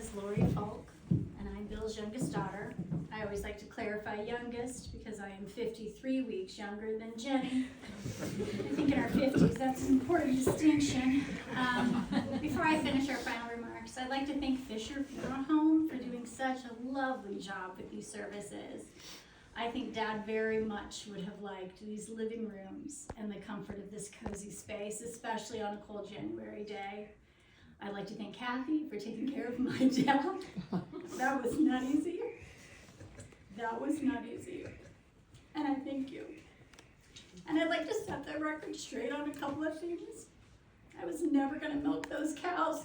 is Lori Fulk, and I'm Bill's youngest daughter. I always like to clarify youngest because I am 53 weeks younger than Jenny. I think in our 50s that's an important distinction. Before I finish our final remarks, I'd like to thank Fisher Funeral Home for doing such a lovely job with these services. I think Dad very much would have liked these living rooms and the comfort of this cozy space, especially on a cold January day. I'd like to thank Kathy for taking care of my dad. That was not easy. That was not easy. And I thank you. And I'd like to set the record straight on a couple of things. I was never going to milk those cows.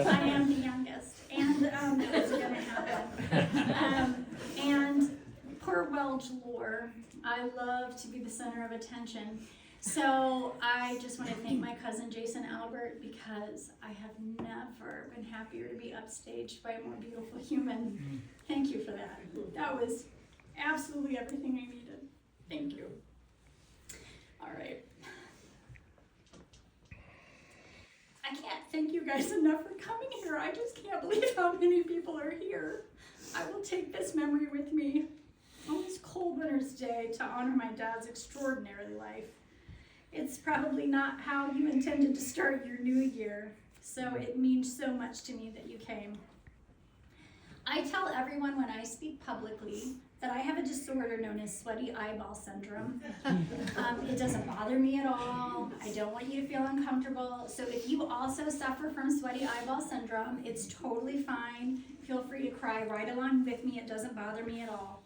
I am the youngest, and that was going to happen. And poor Welge lore, I love to be the center of attention. So I just want to thank my cousin Jason Albert, because I have never been happier to be upstaged by a more beautiful human. Thank you for that. That was absolutely everything I needed. Thank you. All right. I can't thank you guys enough for coming here. I just can't believe how many people are here. I will take this memory with me on this cold winter's day to honor my dad's extraordinary life. It's probably not how you intended to start your new year, so it means so much to me that you came. I tell everyone when I speak publicly that I have a disorder known as sweaty eyeball syndrome. It doesn't bother me at all. I don't want you to feel uncomfortable. So if you also suffer from sweaty eyeball syndrome, it's totally fine. Feel free to cry right along with me. It doesn't bother me at all.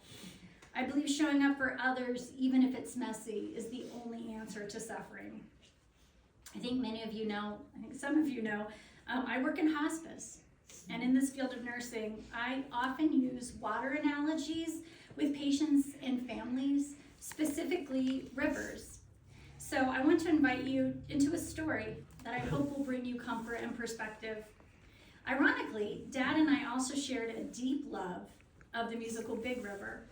I believe showing up for others, even if it's messy, is the only answer to suffering. I think many of you know, I think some of you know, I work in hospice. And in this field of nursing, I often use water analogies with patients and families, specifically rivers. So I want to invite you into a story that I hope will bring you comfort and perspective. Ironically, Dad and I also shared a deep love of the musical Big River.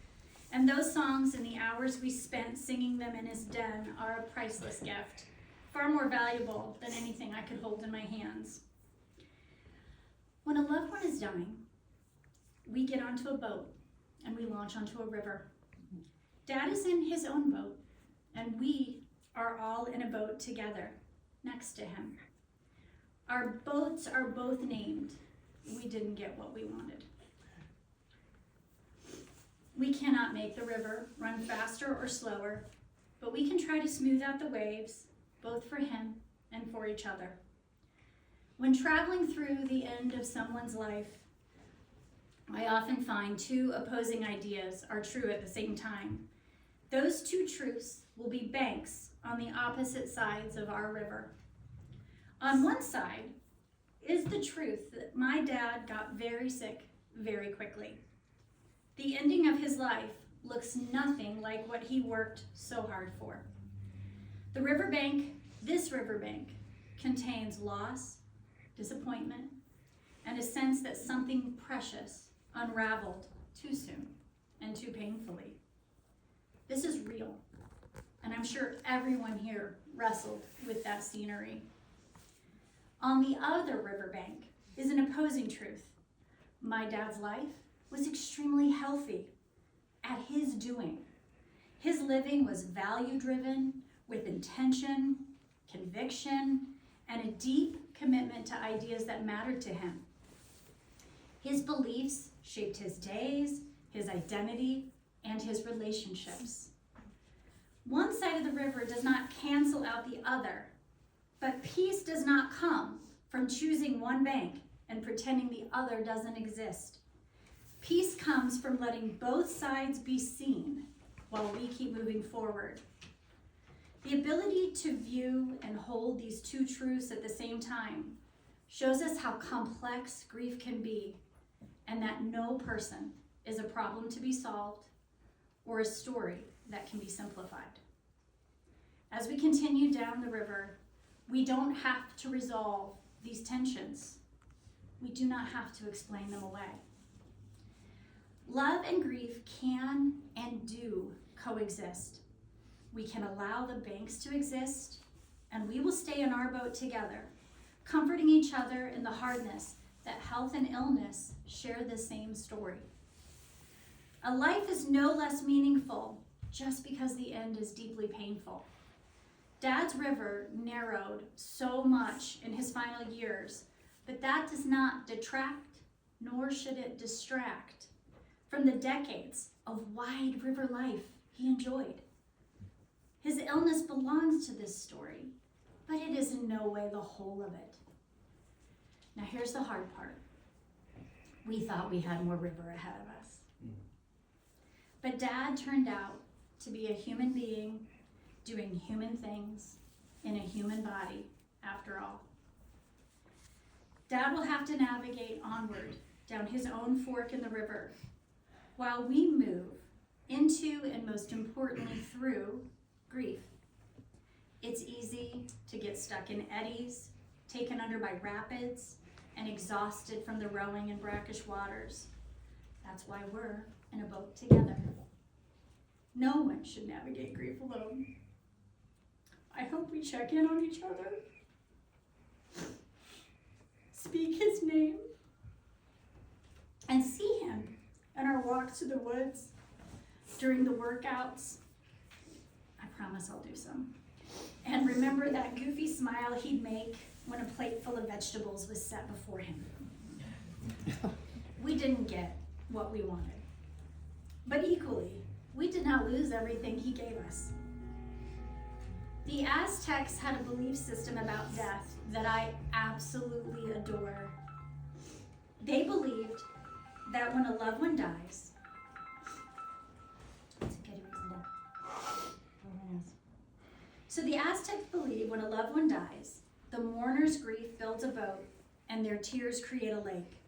And those songs and the hours we spent singing them in his den are a priceless gift, far more valuable than anything I could hold in my hands. When a loved one is dying, we get onto a boat and we launch onto a river. Dad is in his own boat, and we are all in a boat together next to him. Our boats are both named. We didn't get what we wanted. We cannot make the river run faster or slower, but we can try to smooth out the waves, both for him and for each other. When traveling through the end of someone's life, I often find two opposing ideas are true at the same time. Those two truths will be banks on the opposite sides of our river. On one side is the truth that my dad got very sick very quickly. The ending of his life looks nothing like what he worked so hard for. The riverbank, this riverbank, contains loss, disappointment, and a sense that something precious unraveled too soon and too painfully. This is real, and I'm sure everyone here wrestled with that scenery. On the other riverbank is an opposing truth. My dad's life was extremely healthy at his doing. His living was value-driven, with intention, conviction, and a deep commitment to ideas that mattered to him. His beliefs shaped his days, his identity, and his relationships. One side of the river does not cancel out the other, but peace does not come from choosing one bank and pretending the other doesn't exist. Peace comes from letting both sides be seen while we keep moving forward. The ability to view and hold these two truths at the same time shows us how complex grief can be, and that no person is a problem to be solved or a story that can be simplified. As we continue down the river, we don't have to resolve these tensions. We do not have to explain them away. Love and grief can and do coexist. We can allow the banks to exist, and we will stay in our boat together, comforting each other in the hardness that health and illness share the same story. A life is no less meaningful just because the end is deeply painful. Dad's river narrowed so much in his final years, but that does not detract, nor should it distract from the decades of wide river life he enjoyed. His illness belongs to this story, but it is in no way the whole of it. Now here's the hard part. We thought we had more river ahead of us. But Dad turned out to be a human being doing human things in a human body after all. Dad will have to navigate onward down his own fork in the river while we move into, and most importantly through, grief. It's easy to get stuck in eddies, taken under by rapids, and exhausted from the rowing in brackish waters. That's why we're in a boat together. No one should navigate grief alone. I hope we check in on each other, speak his name, and see him in our walks to the woods, during the workouts. I promise I'll do some. And remember that goofy smile he'd make when a plate full of vegetables was set before him. We didn't get what we wanted, but equally, we did not lose everything he gave us. The Aztecs had a belief system about death that I absolutely adore. They believed that when a loved one dies, so the Aztecs believe when a loved one dies, the mourner's grief builds a boat and their tears create a lake.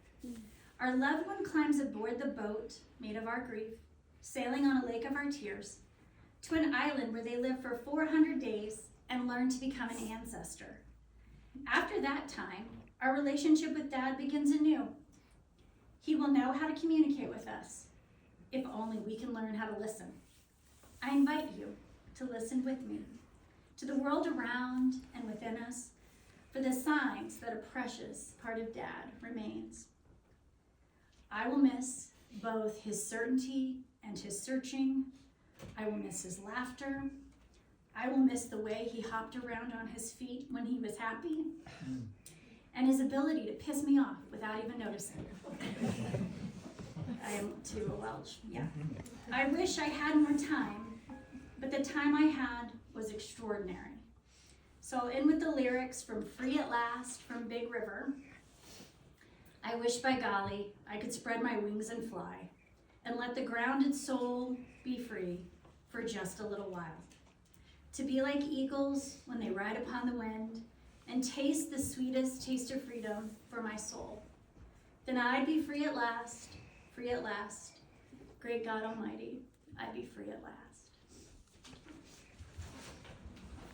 Our loved one climbs aboard the boat made of our grief, sailing on a lake of our tears, to an island where they live for 400 days and learn to become an ancestor. After that time, our relationship with Dad begins anew. He will know how to communicate with us, if only we can learn how to listen. I invite you to listen with me to the world around and within us, for the signs that a precious part of Dad remains. I will miss both his certainty and his searching. I will miss his laughter. I will miss the way he hopped around on his feet when he was happy, and his ability to piss me off without even noticing. I am too a Welge, yeah. I wish I had more time, but the time I had was extraordinary. So I'll end with the lyrics from Free at Last from Big River. I wish by golly I could spread my wings and fly, and let the grounded soul be free for just a little while. To be like eagles when they ride upon the wind, and taste the sweetest taste of freedom for my soul. Then I'd be free at last, great God Almighty, I'd be free at last.